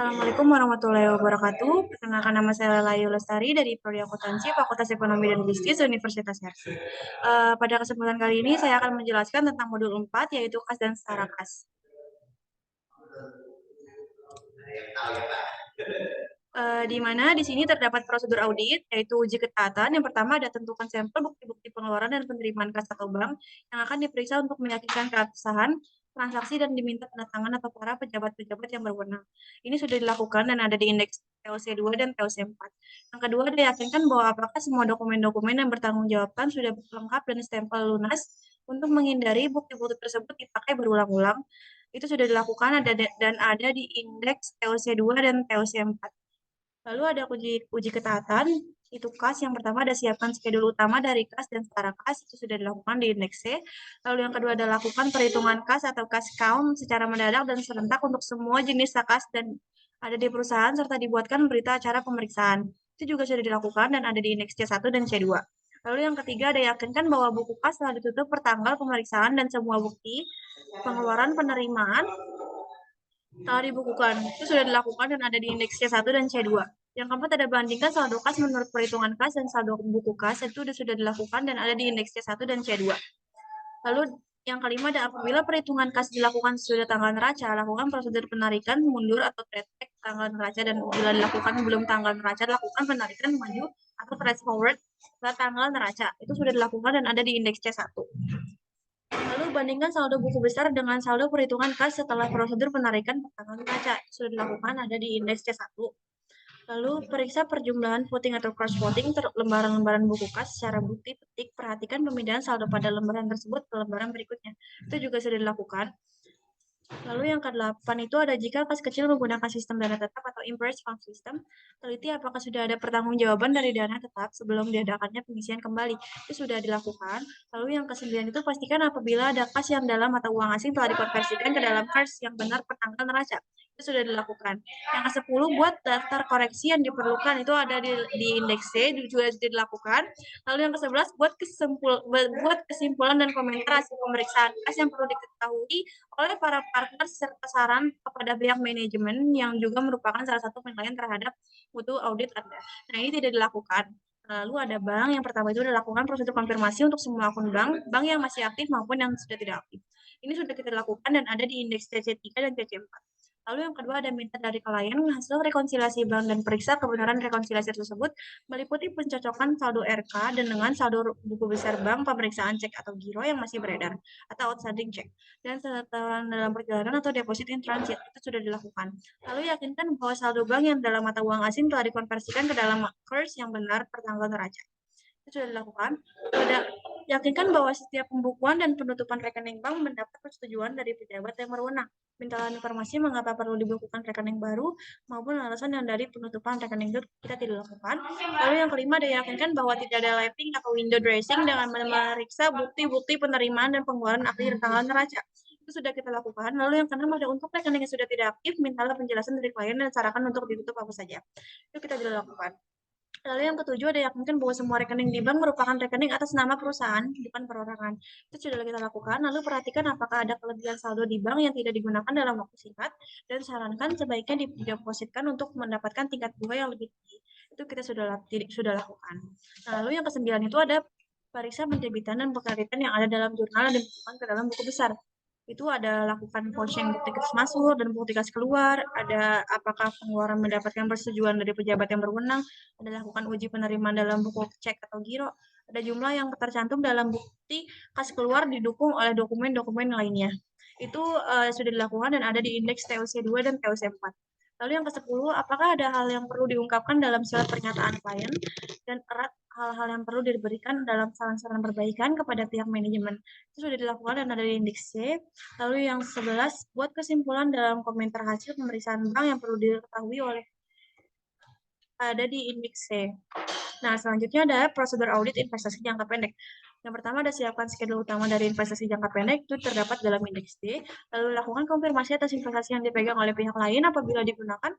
Assalamualaikum warahmatullahi wabarakatuh. Perkenalkan nama saya Layu Lestari dari Prodi Akuntansi Fakultas Ekonomi dan Bisnis Universitas Hersi. Pada kesempatan kali ini saya akan menjelaskan tentang modul 4 yaitu kas dan setara kas. Di mana di sini terdapat prosedur audit, yaitu uji ketaatan. Yang pertama ada tentukan sampel bukti-bukti pengeluaran dan penerimaan kas atau bank yang akan diperiksa untuk meyakinkan keabsahan transaksi dan diminta tanda tangan atau para pejabat-pejabat yang berwenang. Ini sudah dilakukan dan ada di indeks TOC 2 dan TOC 4. Yang kedua, diyakinkan bahwa apakah semua dokumen-dokumen yang bertanggung jawabkan sudah lengkap dan stempel lunas untuk menghindari bukti-bukti tersebut dipakai berulang-ulang. Itu sudah dilakukan dan ada di indeks TOC 2 dan TOC 4. Lalu ada uji ketaatan, itu kas. Yang pertama ada siapkan skedul utama dari kas dan setara kas, itu sudah dilakukan di indeks C. Lalu yang kedua ada lakukan perhitungan kas atau kas count secara mendadak dan serentak untuk semua jenis kas dan ada di perusahaan serta dibuatkan berita acara pemeriksaan. Itu juga sudah dilakukan dan ada di indeks C1 dan C2. Lalu yang ketiga ada yakinkan bahwa buku kas telah ditutup per tanggal pemeriksaan dan semua bukti pengeluaran penerimaan telah dibukukan. Itu sudah dilakukan dan ada di indeks C1 dan C2. Yang keempat ada bandingkan saldo kas menurut perhitungan kas dan saldo buku kas. Itu sudah dilakukan dan ada di indeks C1 dan C2. Lalu yang kelima ada apabila perhitungan kas dilakukan sudah tanggal neraca, lakukan prosedur penarikan mundur atau track tanggal neraca, dan bila dilakukan belum tanggal neraca, lakukan penarikan maju atau trace forward ke tanggal neraca. Itu sudah dilakukan dan ada di indeks C1. Lalu bandingkan saldo buku besar dengan saldo perhitungan kas setelah prosedur penarikan tanggal neraca. Sudah dilakukan ada di indeks C1. Lalu periksa perjumlahan voting atau cross voting lembaran-lembaran buku kas secara bukti petik. Perhatikan pemindahan saldo pada lembaran tersebut ke lembaran berikutnya. Itu juga sudah dilakukan. Lalu yang ke-8 itu ada jika kas kecil menggunakan sistem dana tetap atau impress fund system, teliti apakah sudah ada pertanggungjawaban dari dana tetap sebelum diadakannya pengisian kembali. Itu sudah dilakukan. Lalu yang ke-9 itu pastikan apabila ada kas yang dalam mata uang asing telah dikonversikan ke dalam kas yang benar per tanggal neraca. Itu sudah dilakukan. Yang ke-10 buat daftar koreksi yang diperlukan, itu ada di indeks C, juga sudah dilakukan. Lalu yang ke-11 buat kesimpulan dan komentar hasil pemeriksaan kas yang perlu diketahui oleh para partner serta saran kepada pihak manajemen yang juga merupakan salah satu penilaian terhadap mutu audit Anda. Nah, ini tidak dilakukan. Lalu ada bank, yang pertama itu dilakukan prosedur konfirmasi untuk semua akun bank yang masih aktif maupun yang sudah tidak aktif. Ini sudah kita lakukan dan ada di indeks TC3 dan TC4. Lalu yang kedua ada minta dari klien hasil rekonsiliasi bank dan periksa kebenaran rekonsiliasi tersebut meliputi pencocokan saldo RK dan dengan saldo buku besar bank, pemeriksaan cek atau giro yang masih beredar atau outstanding cek, dan setoran dalam perjalanan atau deposit in transit. Itu sudah dilakukan. Lalu yakinkan bahwa saldo bank yang dalam mata uang asing telah dikonversikan ke dalam kurs yang benar per tanggal neraca. Itu sudah dilakukan. Yakinkan bahwa setiap pembukuan dan penutupan rekening bank mendapat persetujuan dari pejabat yang berwenang. Mintalah informasi mengapa perlu dibukukan rekening baru maupun alasan yang dari penutupan rekening itu kita tidak lakukan. Lalu yang kelima, diyakinkan bahwa tidak ada lighting atau window dressing dengan memeriksa bukti-bukti penerimaan dan pengeluaran akhir tanggal neraca. Itu sudah kita lakukan. Lalu yang keenam ada untuk rekening yang sudah tidak aktif, mintalah penjelasan dari klien dan sarankan untuk ditutup apa saja. Itu kita tidak lakukan. Lalu yang ketujuh ada yakinkan bahwa semua rekening di bank merupakan rekening atas nama perusahaan, bukan perorangan. Itu sudah kita lakukan. Lalu perhatikan apakah ada kelebihan saldo di bank yang tidak digunakan dalam waktu singkat, dan sarankan sebaiknya didepositkan untuk mendapatkan tingkat bunga yang lebih tinggi. Itu kita sudah lakukan. Nah, lalu yang kesembilan itu ada periksa pendebitan dan pengreditan yang ada dalam jurnal dan dimasukkan ke dalam buku besar. Itu ada lakukan poching bukti kas masuk dan bukti kas keluar, ada apakah pengeluaran mendapatkan persetujuan dari pejabat yang berwenang, ada lakukan uji penerimaan dalam buku cek atau giro, ada jumlah yang tercantum dalam bukti kas keluar didukung oleh dokumen-dokumen lainnya. Itu sudah dilakukan dan ada di indeks TOC 2 dan TOC 4. Lalu yang ke-10, apakah ada hal yang perlu diungkapkan dalam surat pernyataan klien dan erat hal-hal yang perlu diberikan dalam saran-saran perbaikan kepada pihak manajemen. Itu sudah dilakukan dan ada di indeks C. Lalu yang 11, buat kesimpulan dalam komentar hasil pemeriksaan bank yang perlu diketahui oleh ada di indeks C. Nah, selanjutnya ada prosedur audit investasi jangka pendek. Yang pertama ada siapkan skedul utama dari investasi jangka pendek, itu terdapat dalam indeks D. Lalu lakukan konfirmasi atas investasi yang dipegang oleh pihak lain apabila digunakan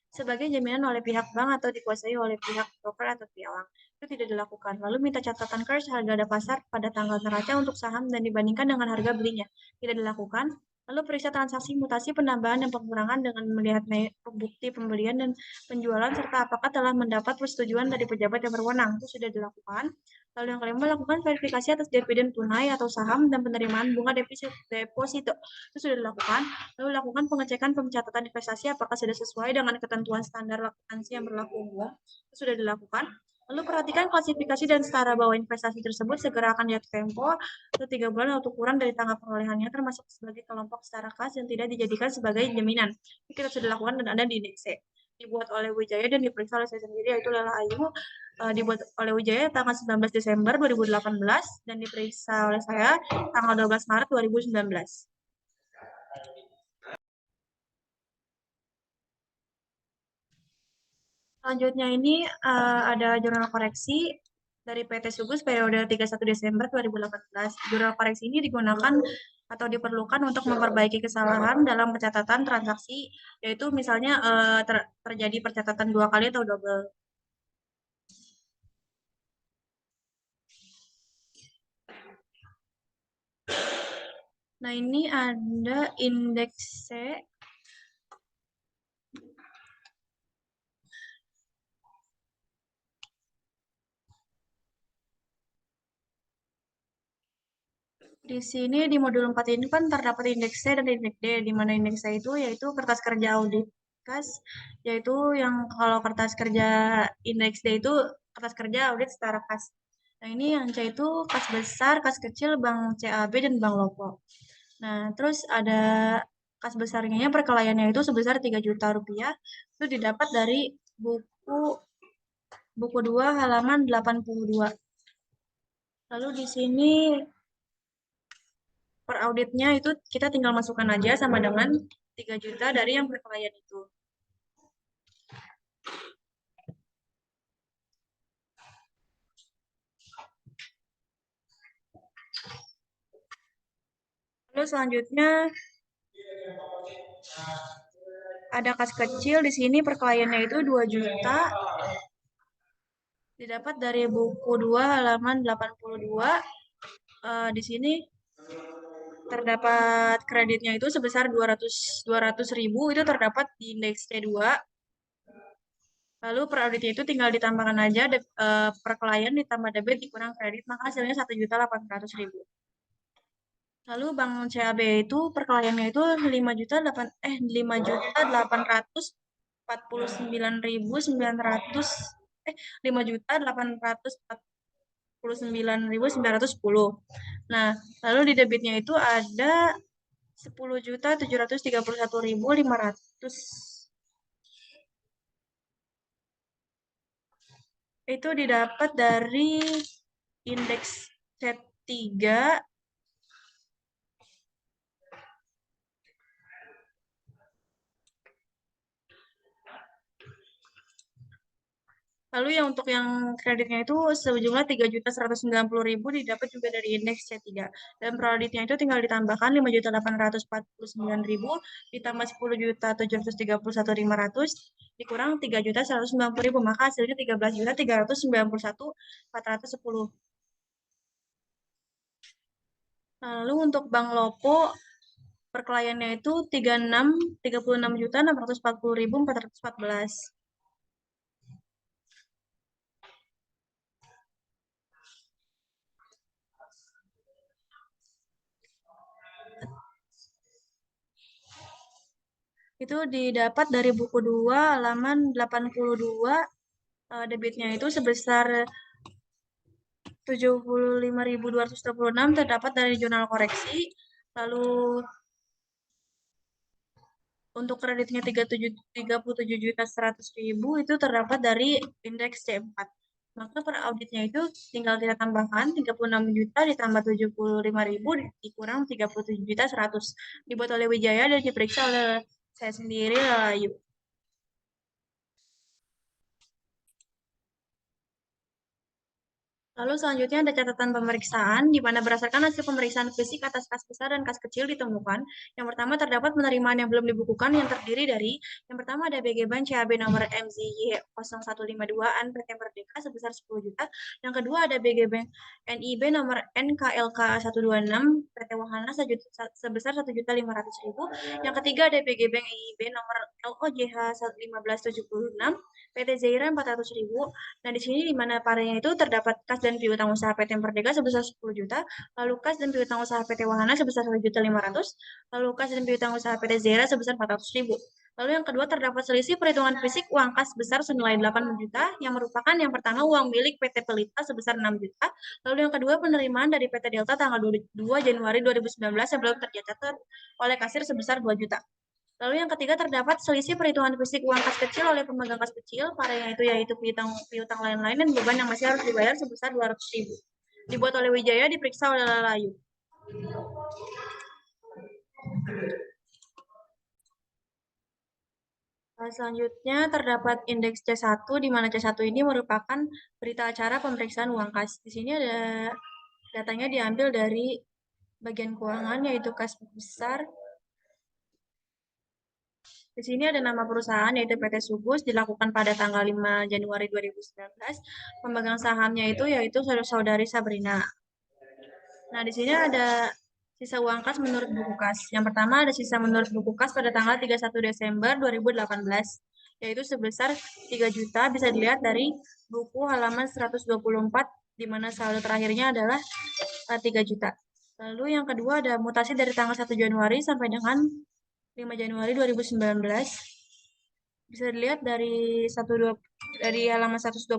sebagai jaminan oleh pihak bank atau dikuasai oleh pihak broker atau pialang. Itu tidak dilakukan. Lalu minta catatan kurs harga ada pasar pada tanggal neraca untuk saham dan dibandingkan dengan harga belinya. Tidak dilakukan. Lalu periksa transaksi mutasi, penambahan, dan pengurangan dengan melihat bukti pembelian dan penjualan serta apakah telah mendapat persetujuan dari pejabat yang berwenang. Itu sudah dilakukan. Lalu yang kelima, lakukan verifikasi atas dividen tunai atau saham dan penerimaan bunga deposito. Itu sudah dilakukan. Lalu lakukan pengecekan pencatatan investasi apakah sudah sesuai dengan ketentuan standar akuntansi yang berlaku umum. Itu sudah dilakukan. Lalu perhatikan klasifikasi dan setara bahwa investasi tersebut segera akan jatuh tempo atau 3 bulan atau kurang dari tanggal perolehannya termasuk sebagai kelompok setara kas yang tidak dijadikan sebagai jaminan. Ini kita sudah lakukan dan ada di indeks dibuat oleh Wijaya dan diperiksa oleh saya sendiri yaitu Lela Ayu, dibuat oleh Wijaya tanggal 19 Desember 2018 dan diperiksa oleh saya tanggal 12 Maret 2019. Selanjutnya ini ada jurnal koreksi dari PT Sugus periode 31 Desember 2018. Jurnal koreksi ini digunakan atau diperlukan untuk memperbaiki kesalahan dalam pencatatan transaksi, yaitu misalnya terjadi percatatan 2 kali atau double. Nah, ini ada indeks C. Di sini di modul 4 ini kan terdapat indeks C dan indeks D, di mana indeks C itu yaitu kertas kerja audit kas, yaitu yang kalau kertas kerja indeks D itu kertas kerja audit setara kas. Nah, ini yang C itu kas besar, kas kecil, bank CAB, dan bank Lopo. Nah, terus ada kas besarnya perkelayannya itu sebesar 3 juta rupiah, itu didapat dari buku 2 halaman 82. Lalu di sini per auditnya itu kita tinggal masukkan aja sama dengan 3 juta dari yang perkelayan itu. Lalu selanjutnya ada kas kecil di sini perkelayannya itu 2 juta didapat dari buku 2 halaman 82. Di sini terdapat kreditnya itu sebesar 200 ribu itu terdapat di indeks T2. Lalu per auditnya itu tinggal ditambahkan aja per klien ditambah debit dikurang kredit, maka hasilnya 1.800.000. Lalu Bank CAB itu per kliennya itu 5.849.900 5.849.910. Nah, lalu di debitnya itu ada 10.731.500. Itu didapat dari indeks C3. Lalu yang untuk yang kreditnya itu sejumlah 3.190.000 didapat juga dari indeks C3. Dan per auditnya itu tinggal ditambahkan 5.849.000 ditambah 10.731.500 dikurang 3.190.000, maka hasilnya 13.391.410. Lalu untuk Bank Lopo per kliennya itu 36.640.414. Itu didapat dari buku 2 halaman 82. Debitnya itu sebesar 75.226 terdapat dari jurnal koreksi. Lalu untuk kreditnya 37.100.000 itu terdapat dari indeks C4. Maka per auditnya itu tinggal kita tambahkan 36 juta ditambah 75.000 dikurang 37.100. Dibuat oleh Wijaya dan diperiksa oleh saya sendiri Layu. Lalu selanjutnya ada catatan pemeriksaan, di mana berdasarkan hasil pemeriksaan fisik atas kas besar dan kas kecil ditemukan. Yang pertama terdapat penerimaan yang belum dibukukan yang terdiri dari, yang pertama ada BG Ban CAB nomor MZY 0152 AN PT Merdeka sebesar 10 juta. Yang kedua ada BG Ban NIB nomor NKLK 126 PT Wahana sebesar 1.500.000. Yang ketiga ada BG Bank EIB nomor LOJH 1576 PT Zaira 400.000. Nah, di sini di mana parenya itu terdapat kas dan piutang usaha PT Merdeka sebesar 10 juta, lalu kas dan piutang usaha PT Wahana sebesar 1.500.000, lalu kas dan piutang usaha PT Zera sebesar 400.000. Lalu yang kedua terdapat selisih perhitungan fisik uang kas besar senilai 8 juta, yang merupakan yang pertama uang milik PT Pelita sebesar 6 juta, lalu yang kedua penerimaan dari PT Delta tanggal 2 Januari 2019 yang belum tercatat oleh kasir sebesar 2 juta. Lalu yang ketiga terdapat selisih perhitungan fisik uang kas kecil oleh pemegang kas kecil, parenya itu yaitu piutang lain-lain dan beban yang masih harus dibayar sebesar 200.000. Dibuat oleh Wijaya, diperiksa oleh Lalayu. Selanjutnya terdapat indeks C1, di mana C1 ini merupakan berita acara pemeriksaan uang kas. Di sini ada datanya diambil dari bagian keuangan, yaitu kas besar. Di sini ada nama perusahaan yaitu PT Subus, dilakukan pada tanggal 5 Januari 2019. Pemegang sahamnya itu yaitu saudari Sabrina. Nah, di sini ada sisa uang kas menurut buku kas. Yang pertama ada sisa menurut buku kas pada tanggal 31 Desember 2018, yaitu sebesar 3 juta, bisa dilihat dari buku halaman 124, di mana saldo terakhirnya adalah 3 juta. Lalu yang kedua ada mutasi dari tanggal 1 Januari sampai dengan 5 Januari 2019. Bisa dilihat dari halaman 124,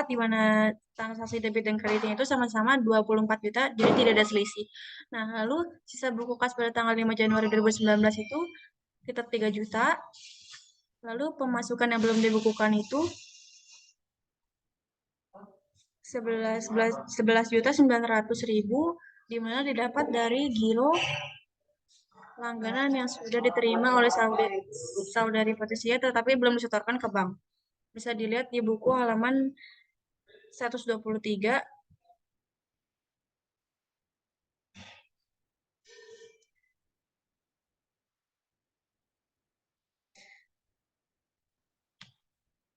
di mana transaksi debit dan kreditnya itu sama-sama 24 juta, jadi tidak ada selisih. Nah, lalu sisa buku kas pada tanggal 5 Januari 2019 itu tetap 3 juta. Lalu pemasukan yang belum dibukukan itu 11.900.000, di mana didapat dari giro langganan yang sudah diterima oleh saudari Patricia tetapi belum disetorkan ke bank. Bisa dilihat di buku halaman 123.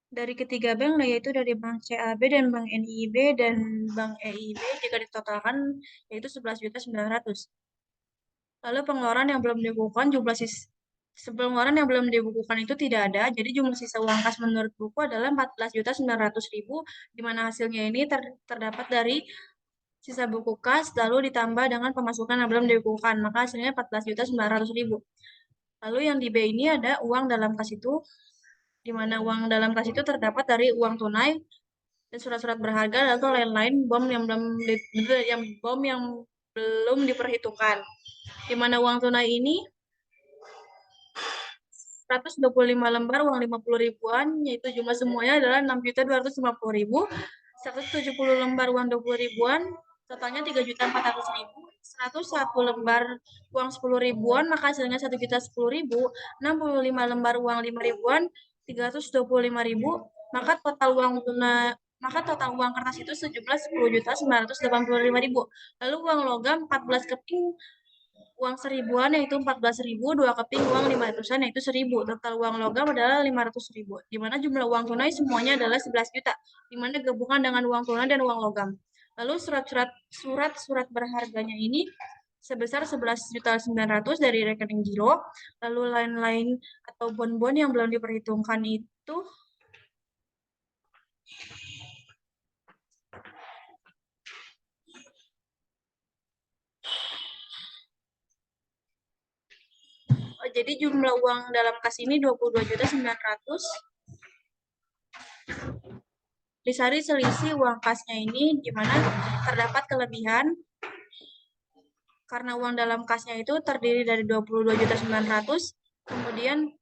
Dari ketiga bank, yaitu dari Bank CAB dan Bank NIB dan Bank EIB, jika ditotalkan yaitu 11.900. Lalu pengeluaran yang belum dibukukan, pengeluaran yang belum dibukukan itu tidak ada, jadi jumlah sisa uang kas menurut buku adalah 14.900.000, di mana hasilnya ini terdapat dari sisa buku kas, lalu ditambah dengan pemasukan yang belum dibukukan, maka hasilnya 14.900.000. Lalu yang di B ini ada uang dalam kas itu, di mana uang dalam kas itu terdapat dari uang tunai dan surat-surat berharga atau lain-lain bom yang belum diperhitungkan. Di mana uang tunai ini 125 lembar uang 50 ribuan, yaitu jumlah semuanya adalah 6.250.000. 170 lembar uang 20 ribuan, totalnya 3.400.000. 101 lembar uang 10 ribuan, maka hasilnya 1.010.000. 65 lembar uang 5 ribuan, 325.000. Maka total uang kertas itu sejumlah 10.985.000. Lalu uang logam 14 keping uang 1.000-an yaitu 14.000, 2 keping uang 500-an yaitu 1.000. Total uang logam adalah 500.000. Di mana jumlah uang tunai semuanya adalah 11 juta, di mana gabungan dengan uang tunai dan uang logam. Lalu surat-surat berharganya ini sebesar 11.900.000 dari rekening giro. Lalu lain-lain atau bon-bon yang belum diperhitungkan itu jadi jumlah uang dalam kas ini 22.900.000. Disari selisih uang kasnya ini, di mana terdapat kelebihan karena uang dalam kasnya itu terdiri dari 22.900.000, kemudian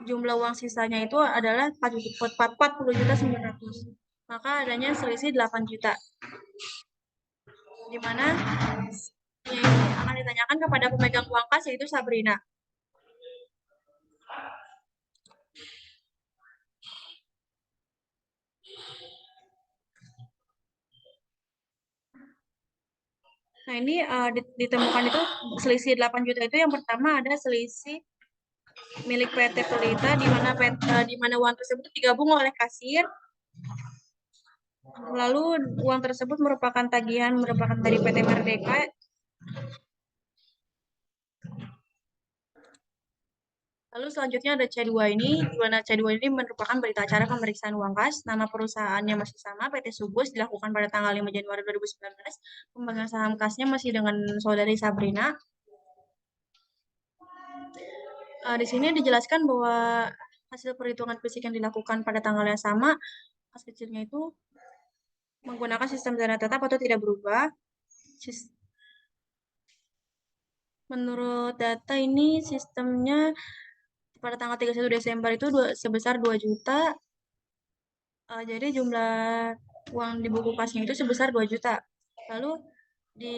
jumlah uang sisanya itu adalah 40.900.000, maka adanya selisih 8 juta, di mana ini akan ditanyakan kepada pemegang uang kas yaitu Sabrina. Nah, ini ditemukan itu selisih 8 juta itu yang pertama ada selisih milik PT Pelita di mana uang tersebut digabung oleh kasir. Lalu uang tersebut merupakan tagihan dari PT Merdeka. Lalu selanjutnya ada C2 ini, di mana C2 ini merupakan berita acara pemeriksaan uang kas. Nama perusahaannya masih sama, PT Subus, dilakukan pada tanggal 5 Januari 2019. Pemegang saham kasnya masih dengan saudari Sabrina. Di sini dijelaskan bahwa hasil perhitungan fisik yang dilakukan pada tanggal yang sama, kas kecilnya itu menggunakan sistem dana tetap atau tidak berubah. Menurut data ini sistemnya pada tanggal 31 Desember itu sebesar 2 juta. Jadi jumlah uang di buku kasnya itu sebesar 2 juta. Lalu di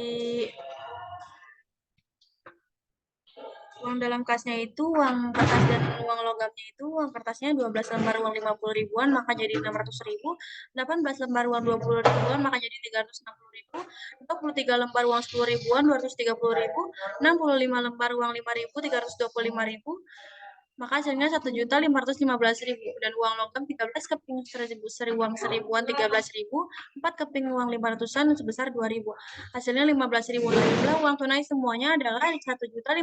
uang dalam kasnya itu, uang kertas dan uang logamnya itu, uang kertasnya 12 lembar uang 50 ribuan, maka jadi 600 ribu, 18 lembar uang 20 ribuan, maka jadi 360 ribu, 23 lembar uang 10 ribuan, 230 ribu, 65 lembar uang 5 ribu, 325 ribu, maka hasilnya 1.515.000 dan uang logam 13 keping uang seribuan 13.000, 4 keping uang 500-an sebesar 2.000. Hasilnya 15.000. Nah, jumlah uang tunai semuanya adalah 1.530.000.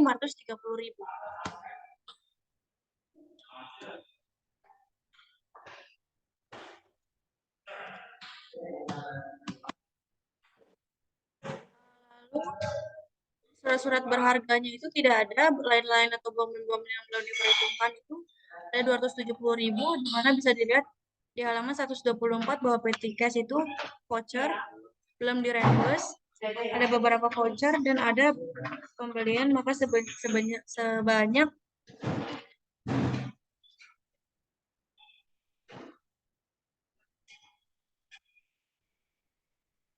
Lalu surat-surat berharganya itu tidak ada, lain-lain atau bom-bom yang belum diperhitungkan itu ada 270.000, di mana bisa dilihat di halaman 124 bahwa petty cash itu voucher belum direimburse, ada beberapa voucher dan ada pembelian, maka sebanyak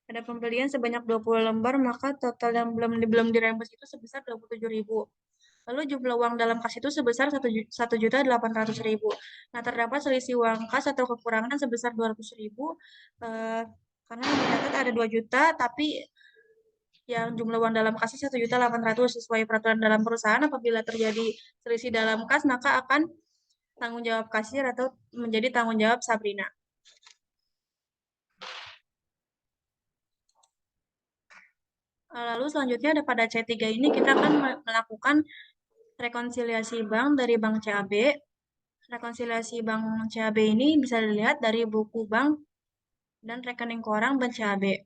ada pembelian sebanyak 20 lembar, maka total yang belum direimburse itu sebesar 27.000. Lalu jumlah uang dalam kas itu sebesar 1.800.000. Nah, terdapat selisih uang kas atau kekurangan sebesar 200.000 karena tercatat ada 2 juta, tapi yang jumlah uang dalam kasnya 1.800.000 sesuai peraturan dalam perusahaan. Apabila terjadi selisih dalam kas, maka akan tanggung jawab kasir atau menjadi tanggung jawab Sabrina. Lalu selanjutnya ada pada C3 ini kita akan melakukan rekonsiliasi bank dari Bank CAB. Rekonsiliasi Bank CAB ini bisa dilihat dari buku bank dan rekening koran Bank CAB.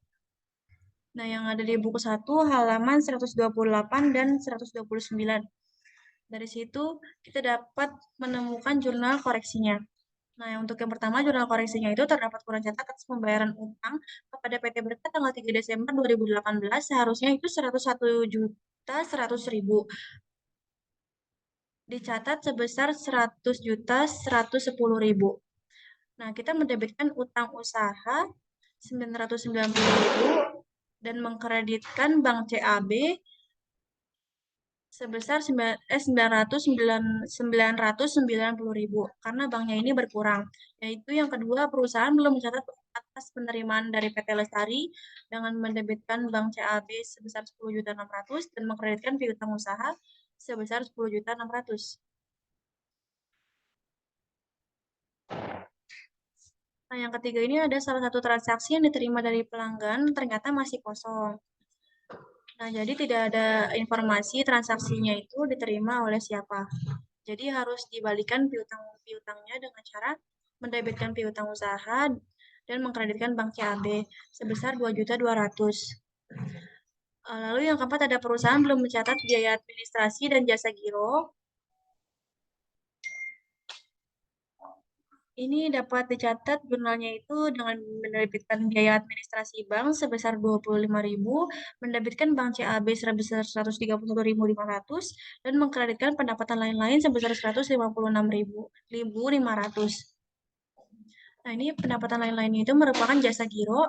Nah, yang ada di buku 1 halaman 128 dan 129. Dari situ kita dapat menemukan jurnal koreksinya. Nah, untuk yang pertama, jurnal koreksinya itu terdapat kurang catat atas pembayaran utang kepada PT Berkat tanggal 3 Desember 2018, seharusnya itu 101.100.000. Dicatat sebesar 100.110.000. Nah, kita mendebitkan utang usaha 990.000 dan mengkreditkan Bank CAB sebesar 990.000 karena banknya ini berkurang. Yaitu yang kedua, perusahaan belum mencatat atas penerimaan dari PT Lestari dengan mendebitkan Bank CAB sebesar 10.600.000 dan mengkreditkan piutang usaha sebesar 10.600.000. Nah, yang ketiga ini ada salah satu transaksi yang diterima dari pelanggan ternyata masih kosong. Nah, jadi tidak ada informasi transaksinya itu diterima oleh siapa. Jadi harus dibalikan piutangnya dengan cara mendebitkan piutang usaha dan mengkreditkan Bank CAB sebesar 2.200.000. Lalu yang keempat ada perusahaan belum mencatat biaya administrasi dan jasa giro. Ini dapat dicatat jurnalnya itu dengan menerbitkan biaya administrasi bank sebesar 25.000, mendebitkan Bank CAB sebesar 131.500 dan mengkreditkan pendapatan lain-lain sebesar 156.500. Nah, ini pendapatan lain-lainnya itu merupakan jasa giro.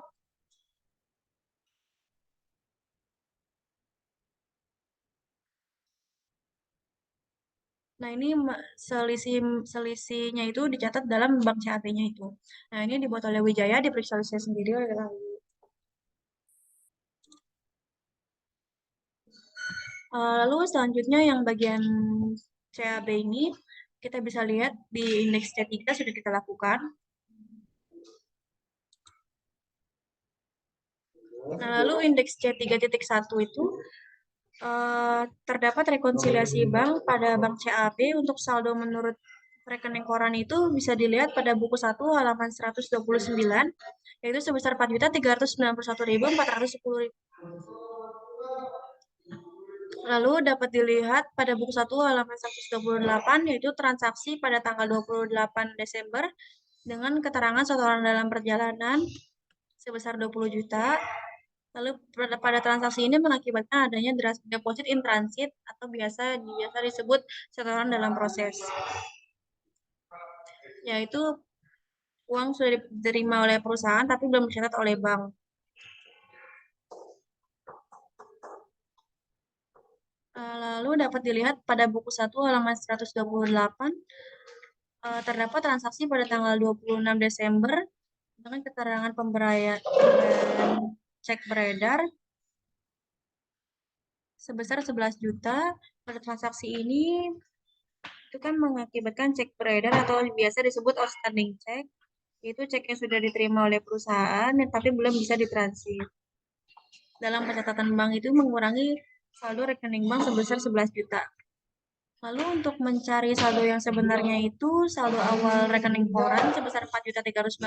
Nah, ini selisihnya itu dicatat dalam bank CAP-nya itu. Nah, ini dibuat oleh Wijaya, diperiksa oleh saya sendiri oleh Lalu selanjutnya yang bagian CAB ini, kita bisa lihat di indeks C3 sudah kita lakukan. Nah, lalu indeks C3.1 itu terdapat rekonsiliasi bank pada bank CAB untuk saldo menurut rekening koran itu bisa dilihat pada buku 1 halaman 129, yaitu sebesar 4.391.410. Lalu dapat dilihat pada buku 1 halaman 128, yaitu transaksi pada tanggal 28 Desember dengan keterangan setoran dalam perjalanan sebesar 20 juta. Lalu pada transaksi ini mengakibatkan adanya deposit in transit atau biasa disebut setoran dalam proses. Yaitu uang sudah diterima oleh perusahaan tapi belum dicatat oleh bank. Lalu dapat dilihat pada buku 1 halaman 128 terdapat transaksi pada tanggal 26 Desember dengan keterangan pemberian cek beredar sebesar 11 juta. Pada transaksi ini itu kan mengakibatkan cek beredar atau biasa disebut outstanding check, yaitu cek yang sudah diterima oleh perusahaan tapi belum bisa ditransit. Dalam pencatatan bank itu mengurangi saldo rekening bank sebesar 11 juta. Lalu untuk mencari saldo yang sebenarnya itu saldo awal rekening koran sebesar 4.391.000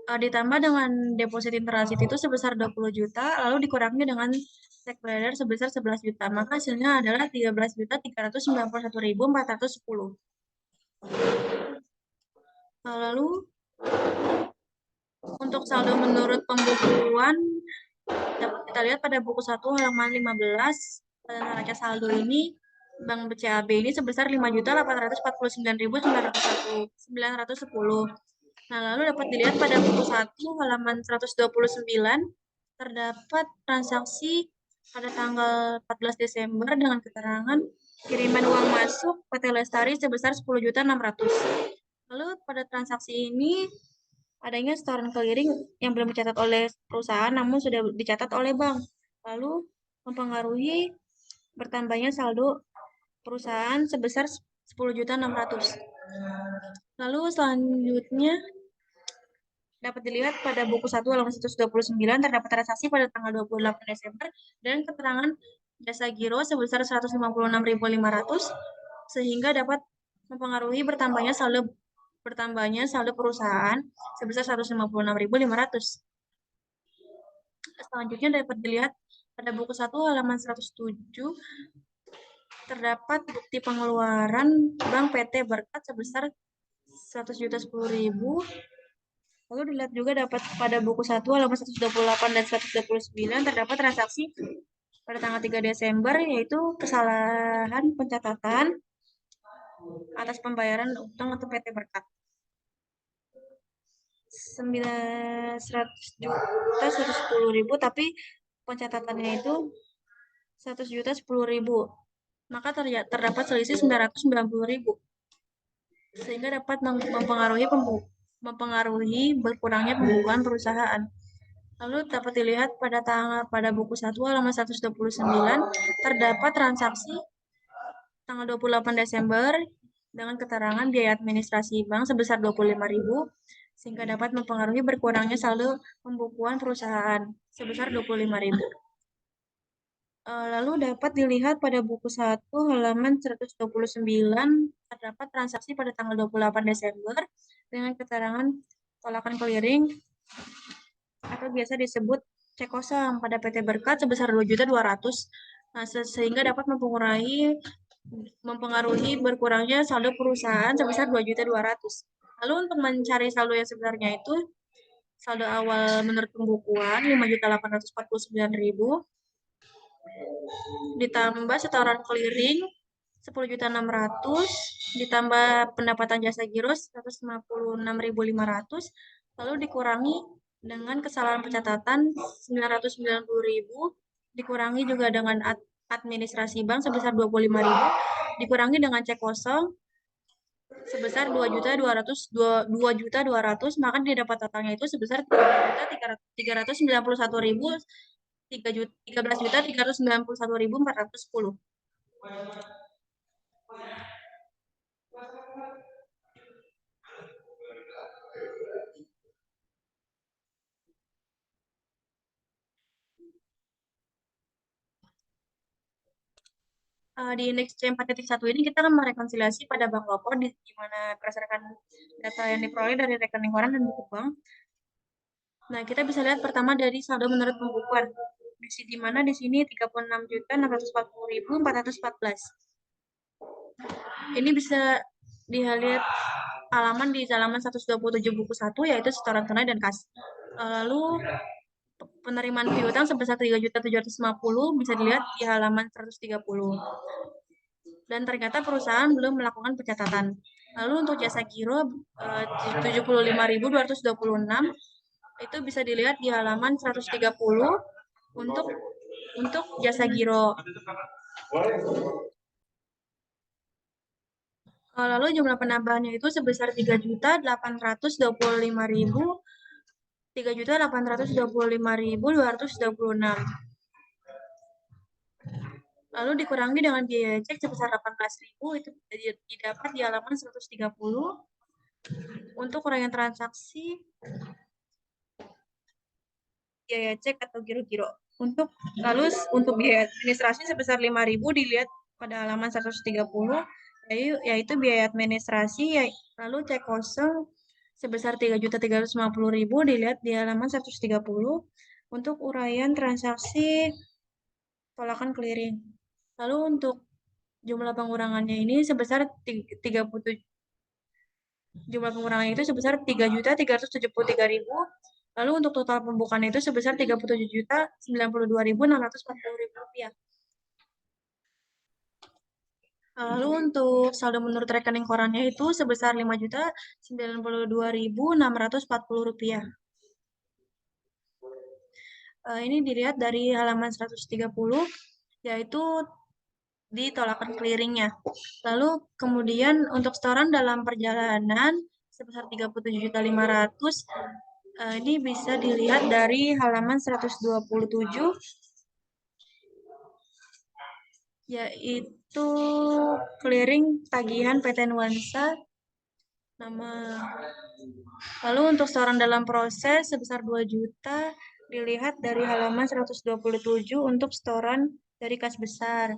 ditambah dengan deposit in transit itu sebesar 20 juta, lalu dikurangi dengan cek beredar sebesar 11 juta. Maka hasilnya adalah 13.391.410. Lalu untuk saldo menurut pembukuan dapat kita lihat pada buku 1 halaman 15 pada neraca saldo ini Bank BCAB ini sebesar 5.849.910. Nah, lalu dapat dilihat pada buku 1 halaman 129 terdapat transaksi pada tanggal 14 Desember dengan keterangan kiriman uang masuk PT Lestari sebesar 10.600.000. Lalu pada transaksi ini adanya setoran clearing yang belum dicatat oleh perusahaan namun sudah dicatat oleh bank. Lalu mempengaruhi bertambahnya saldo perusahaan sebesar 10.600.000. Lalu selanjutnya dapat dilihat pada buku 1 halaman 129 terdapat transaksi pada tanggal 28 Desember dan keterangan jasa giro sebesar 156.500 sehingga dapat mempengaruhi bertambahnya saldo perusahaan sebesar 156.500. Selanjutnya dapat dilihat pada buku 1 halaman 107 terdapat bukti pengeluaran Bank PT Berkat sebesar 100.010.000. Lalu dilihat juga dapat pada buku 1 halaman 128 dan 129 terdapat transaksi pada tanggal 3 Desember yaitu kesalahan pencatatan atas pembayaran utang untuk PT Berkat. 100.110.000 tapi pencatatannya itu 100.010.000. Maka terdapat selisih 990.000. Sehingga dapat mempengaruhi berkurangnya pembukuan perusahaan. Lalu dapat dilihat pada buku 1 halaman 129 terdapat transaksi tanggal 28 Desember dengan keterangan biaya administrasi bank sebesar 25.000 sehingga dapat mempengaruhi berkurangnya saldo pembukuan perusahaan sebesar 25.000. Lalu dapat dilihat pada buku 1 halaman 129 terdapat transaksi pada tanggal 28 Desember dengan keterangan tolakan clearing atau biasa disebut cek kosong pada PT Berkat sebesar 2.200.000. Nah, sehingga dapat mempengaruhi berkurangnya saldo perusahaan sebesar 2.200.000. Lalu untuk mencari saldo yang sebenarnya itu saldo awal menurut pembukuan 5.849.000 ditambah setoran clearing 10.600.000 ditambah pendapatan jasa giro 156.500 lalu dikurangi dengan kesalahan pencatatan 990.000 dikurangi juga dengan administrasi bank sebesar 25.000 dikurangi dengan cek kosong sebesar 2.200.000 maka didapat totalnya itu sebesar 3.391.000 13.391.410. Di indeks C4.1 ini kita akan merekonsiliasi pada bank lopo di mana berdasarkan data yang diperoleh dari rekening koran dan buku bank. Nah, kita bisa lihat pertama dari saldo menurut pembukuan. Di mana di sini 36.640.414. Ini bisa dilihat halaman di halaman 127 buku 1, yaitu setoran tunai dan kas. Lalu penerimaan piutang sebesar 3.750.000 bisa dilihat di halaman 130. Dan ternyata perusahaan belum melakukan pencatatan. Lalu untuk jasa giro 75.226 itu bisa dilihat di halaman 130 untuk jasa giro. Lalu jumlah penambahannya itu sebesar 3.825.226. Lalu dikurangi dengan biaya cek sebesar 18.000 itu didapat di halaman 130 untuk uraian transaksi biaya cek atau giro-giro. Untuk biaya administrasi sebesar 5.000 dilihat pada halaman 130, yaitu biaya administrasi, lalu cek kosong sebesar 3.350.000 dilihat di halaman 130 untuk uraian transaksi tolakan clearing. Lalu untuk jumlah pengurangannya ini sebesar 37. Jumlah pengurangannya itu sebesar 3.373.000. Lalu untuk total pembukaan itu sebesar 37.092.640.000 rupiah. Lalu untuk saldo menurut rekening korannya itu sebesar 5.092.640 rupiah. Ini dilihat dari halaman 130, yaitu di tolakan clearingnya. Lalu kemudian untuk setoran dalam perjalanan sebesar 37.500, ini bisa dilihat dari halaman 127, yaitu clearing tagihan PT Nuansa nama. Lalu untuk setoran dalam proses sebesar 2 juta dilihat dari halaman 127 untuk setoran dari kas besar.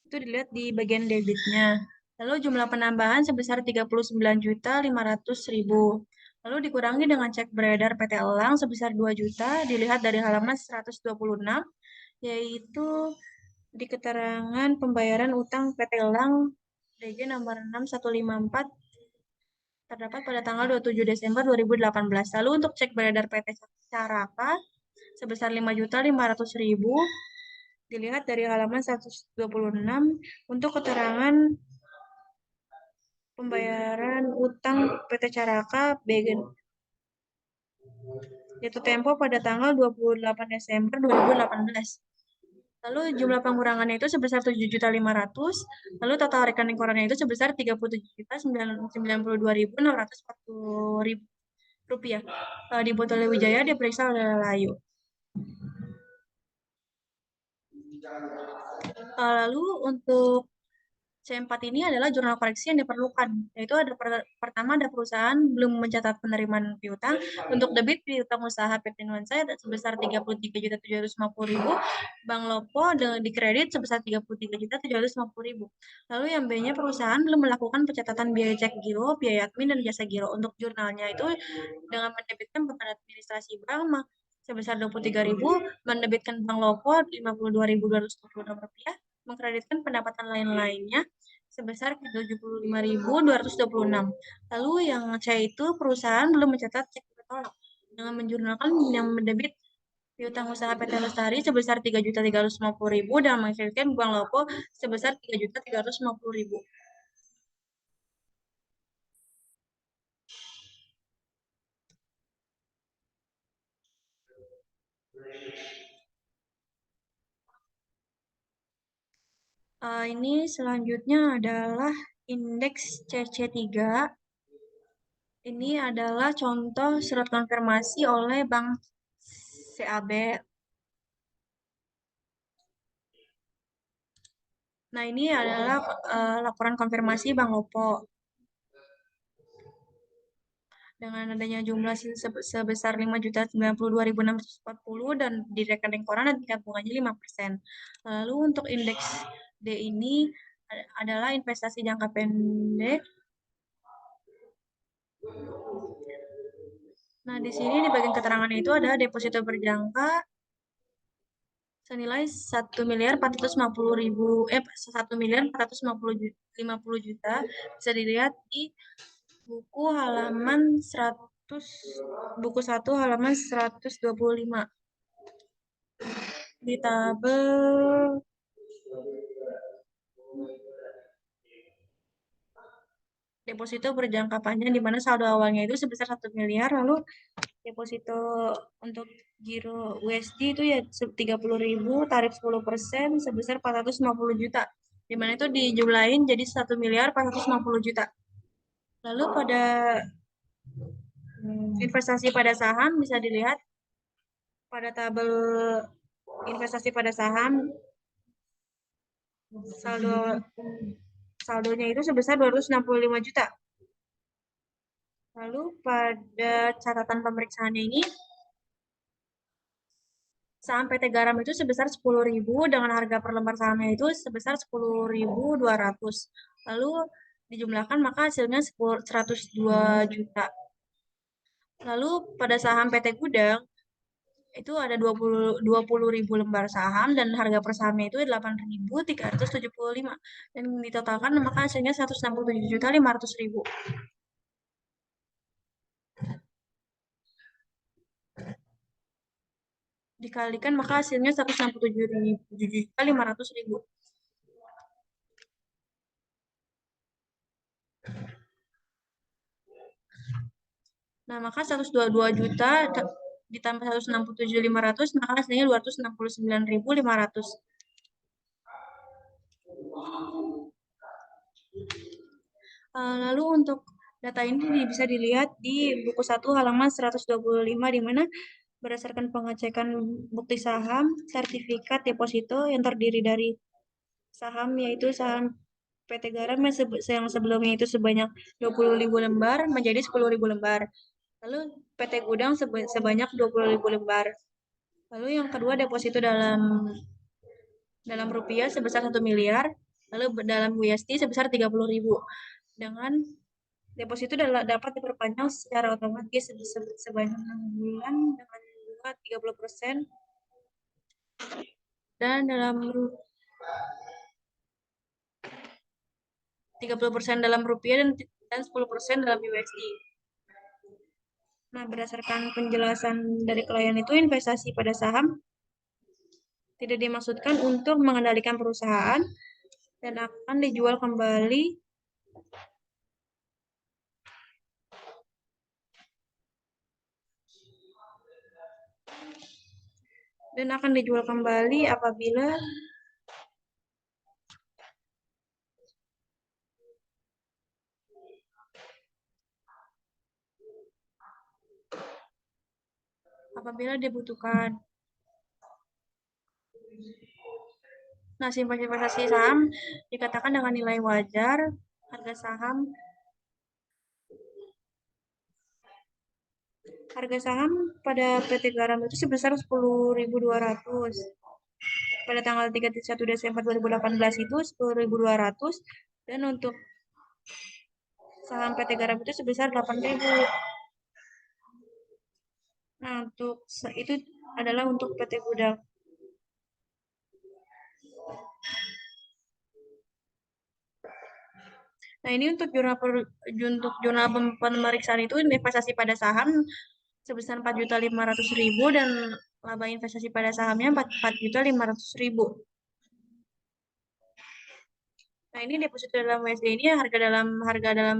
Itu dilihat di bagian debitnya. Lalu jumlah penambahan sebesar 39.500.000. Lalu dikurangi dengan cek beredar PT Elang sebesar 2 juta dilihat dari halaman 126, yaitu di keterangan pembayaran utang PT Elang DG nomor 6154 terdapat pada tanggal 27 Desember 2018. Lalu untuk cek beredar PT Caraka sebesar 5.500.000 dilihat dari halaman 126 untuk keterangan pembayaran utang PT Caraka jatuh tempo pada tanggal 28 Desember 2018. Lalu jumlah pengurangannya itu sebesar 7.500.000, lalu total rekening korannya itu sebesar 37.092.640 rupiah. Di Botol Wijaya diperiksa oleh Layu. Lalu untuk C4 ini adalah jurnal koreksi yang diperlukan, yaitu pertama ada perusahaan belum mencatat penerimaan piutang. Untuk debit piutang usaha PT Nuansa sebesar 33.750.000, Bank Lopo di kredit sebesar 33.750.000. Lalu yang B-nya perusahaan belum melakukan pencatatan biaya cek giro, biaya admin, dan jasa giro. Untuk jurnalnya itu dengan mendebitkan beban administrasi bank sebesar 23.000, mendebitkan Bank Lopo 52.226 rupiah, mengkreditkan pendapatan lain-lainnya sebesar 75.226. Lalu yang C itu perusahaan belum mencatat cek bertolak dengan menjurnalkan yang mendebit piutang usaha PT Lestari sebesar 3.350.000 dan mengkreditkan Bank Lopo sebesar 3.350.000. Ini selanjutnya adalah indeks CC3. Ini adalah contoh surat konfirmasi oleh Bank CAB. Nah, ini adalah laporan konfirmasi Bang Opo. Dengan adanya jumlah sebesar 5.092.640 dan di rekening koran dan tingkat bunganya 5%. Lalu untuk indeks D ini adalah investasi jangka pendek. Nah, di sini di bagian keterangannya itu ada deposito berjangka senilai 1.450.000 bisa dilihat di buku halaman 100 buku 1 halaman 125 di tabel deposito berjangka panjang di mana saldo awalnya itu sebesar 1 miliar, lalu deposito untuk giro USD itu ya 30.000, tarif 10% sebesar 450 juta. Di mana itu dijumlahin jadi 1 miliar 450 juta. Lalu pada investasi pada saham bisa dilihat pada tabel investasi pada saham saldonya itu sebesar 265 juta. Lalu pada catatan pemeriksaannya ini saham PT Garam itu sebesar 10.000 dengan harga per lembar sahamnya itu sebesar 10.200. Lalu dijumlahkan maka hasilnya 102 juta. Lalu pada saham PT Gudang itu ada 20.000 lembar saham dan harga per sahamnya itu 8.375 dan ditotalkan maka hasilnya 167.500.000. Dikalikan maka hasilnya 167.500.000. Nah, maka 122 juta ditambah 167.500 maka hasilnya 269.500. Lalu untuk data ini bisa dilihat di buku 1 halaman 125 di mana berdasarkan pengecekan bukti saham, sertifikat deposito yang terdiri dari saham yaitu saham PT Garam yang sebelumnya itu sebanyak 20.000 lembar menjadi 10.000 lembar. Lalu PT Gudang sebanyak 20.000 lembar. Lalu yang kedua deposito dalam rupiah sebesar 1 miliar, lalu dalam USD sebesar 30.000. Dengan deposito dapat diperpanjang secara otomatis sebanyak 6 bulan dengan bunga 30% dan dalam 30% dalam rupiah dan 10% dalam USD. Nah, berdasarkan penjelasan dari klien itu investasi pada saham tidak dimaksudkan untuk mengendalikan perusahaan dan akan dijual kembali apabila dibutuhkan. Nah, simpan investasi saham dikatakan dengan nilai wajar, harga saham pada PT Garam itu sebesar 10.200. Pada tanggal 31 Desember 2018 itu 10.200 dan untuk saham PT Garam itu sebesar 8.000. Nah, untuk itu adalah untuk PT Gudang. Nah, ini untuk jurnal pemeriksaan itu investasi pada saham sebesar 4.500.000 dan laba investasi pada sahamnya 4.500.000. Nah, ini deposito dalam USD ini harga dalam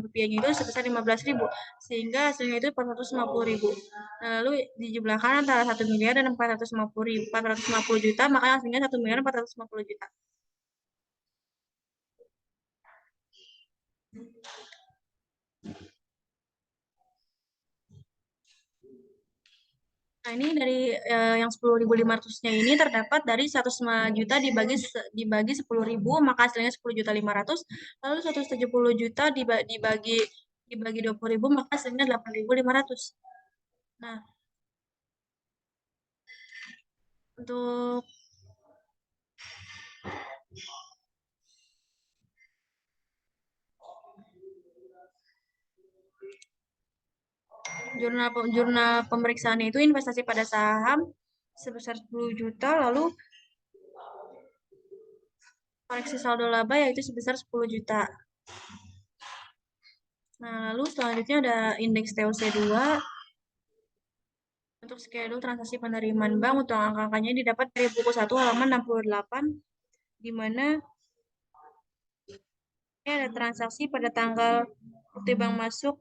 rupiahnya itu sebesar 15.000 sehingga hasilnya itu 450.000. Nah, lalu dijumlahkan antara 1 miliar dan 450 juta maka hasilnya 1 miliar 450 juta. Nah, ini dari yang 10.500-nya ini terdapat dari 105 juta dibagi 10.000, maka hasilnya 10.500.000. Lalu 170 juta dibagi 20.000, maka hasilnya 8.500. Nah, untuk jurnal pemeriksaan itu investasi pada saham sebesar 10 juta, lalu koreksi saldo laba yaitu sebesar 10 juta. Nah, lalu selanjutnya ada indeks TOC2 untuk skedul transaksi penerimaan bank. Untuk angka-angkanya didapat dari buku 1 halaman 68, di mana ini ada transaksi pada tanggal bukti bank masuk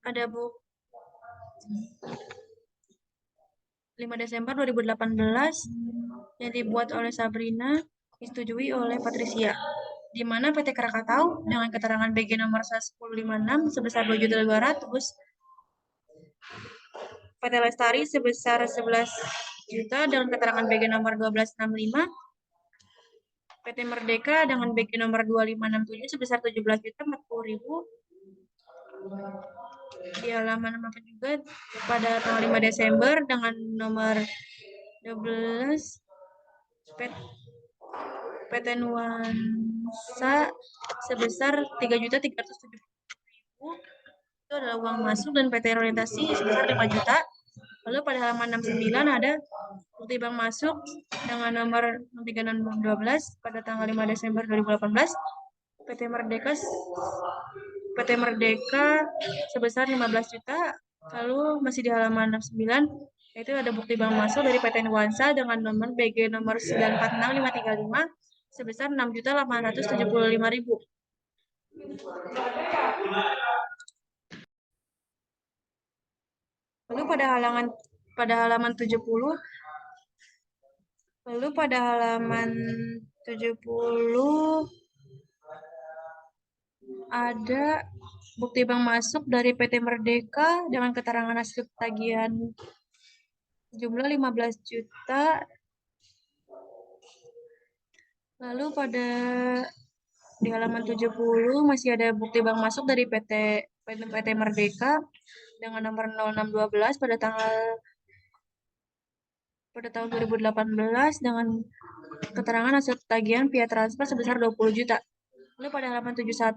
ada 5 Desember 2018 yang dibuat oleh Sabrina, disetujui oleh Patricia, di mana PT Krakatau dengan keterangan BG nomor 1056 sebesar 2.200.000, PT Lestari sebesar 11 juta dengan keterangan BG nomor 1265, PT Merdeka dengan BG nomor 2567 sebesar 17.040.000 di halaman apa juga pada tanggal 5 Desember dengan nomor 12 PT Nuansa sebesar 3.370.000 itu adalah uang masuk, dan PT Orientasi sebesar 5 juta. Lalu pada halaman 69 ada bukti bank masuk dengan nomor 3612 pada tanggal 5 Desember 2018 PT Merdeka sebesar 15 juta. Lalu masih di halaman 69 itu ada bukti bank masuk dari PT Nuansa dengan nomor BG nomor 946535 sebesar 6.875.000. Lalu pada halaman 70 ada bukti bank masuk dari PT Merdeka dengan keterangan hasil tagihan jumlah 15 juta. Lalu di halaman 70 masih ada bukti bank masuk dari PT Merdeka dengan nomor 0612 pada tahun 2018 dengan keterangan hasil tagihan via transfer sebesar 20 juta. Lalu pada halaman 71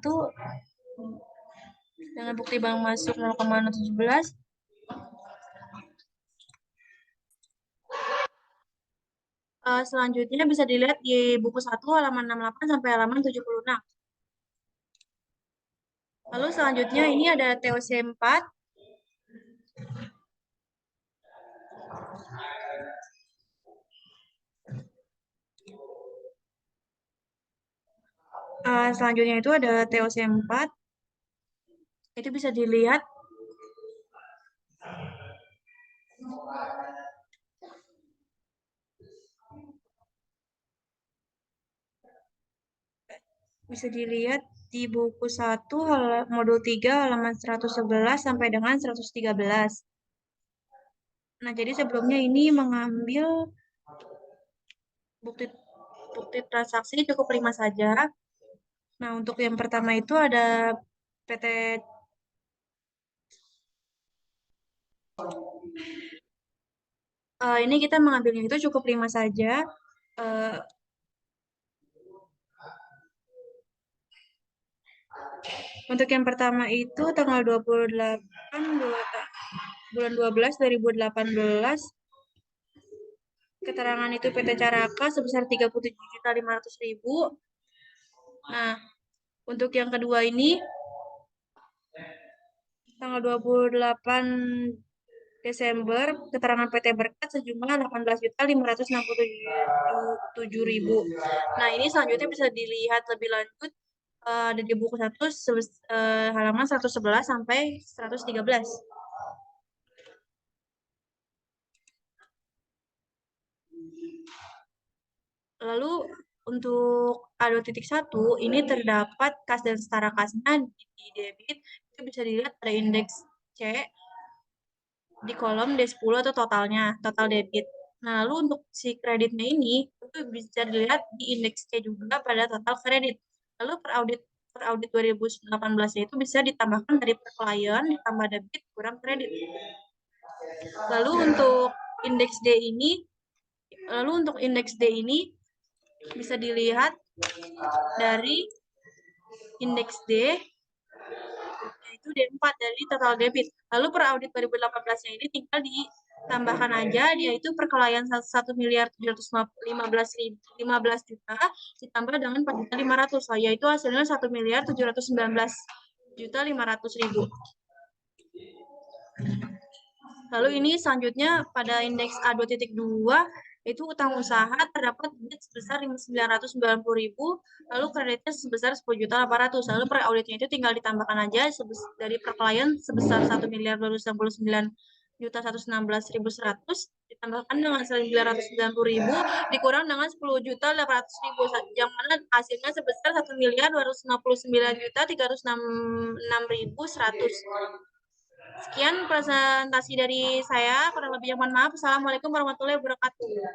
dengan bukti bank masuk 0,017. Selanjutnya bisa dilihat di buku 1 halaman 68 sampai halaman 76. Lalu selanjutnya ini ada TOC 4. Selanjutnya itu ada TOC 4. Itu bisa dilihat di buku 1 modul 3 halaman 111 sampai dengan 113. Nah, jadi sebelumnya ini mengambil bukti transaksi cukup 5 saja. Nah, untuk yang pertama itu ada PT ini kita mengambilnya itu cukup 5 saja. Untuk yang pertama itu tanggal 28 bulan 12 2018 keterangan itu PT Caraka sebesar 37.500.000. Nah, untuk yang kedua ini tanggal 28 Desember keterangan PT Berkat sejumlah 18.567.000. Nah, ini selanjutnya bisa dilihat lebih lanjut ada di buku 1 halaman 111 sampai 113. Lalu Untuk A2.1 ini terdapat kas dan setara kasnya di debit, itu bisa dilihat pada indeks C di kolom D10 atau totalnya, total debit. Nah, lalu untuk si kreditnya ini itu bisa dilihat di indeks C juga pada total kredit. Lalu per audit 2018 itu bisa ditambahkan dari per klien ditambah debit kurang kredit. Lalu untuk indeks D ini bisa dilihat dari indeks D yaitu D4 dari total debit. Lalu per audit 2018-nya ini tinggal ditambahkan aja, yaitu perkelahian 1.715 juta ditambah dengan 4.500, yaitu hasilnya 1.719.500.000. Lalu ini selanjutnya pada indeks A2.2 itu utang usaha terdapat debit sebesar 990.000, lalu kreditnya sebesar 10.800.000. Lalu per auditnya itu tinggal ditambahkan aja dari per klien sebesar 1.299.116.100 ditambahkan dengan 990.000 dikurang dengan 10.800.000, yang mana hasilnya sebesar 1.259.306.100. Sekian presentasi dari saya, kurang lebihnya mohon maaf. Assalamualaikum warahmatullahi wabarakatuh.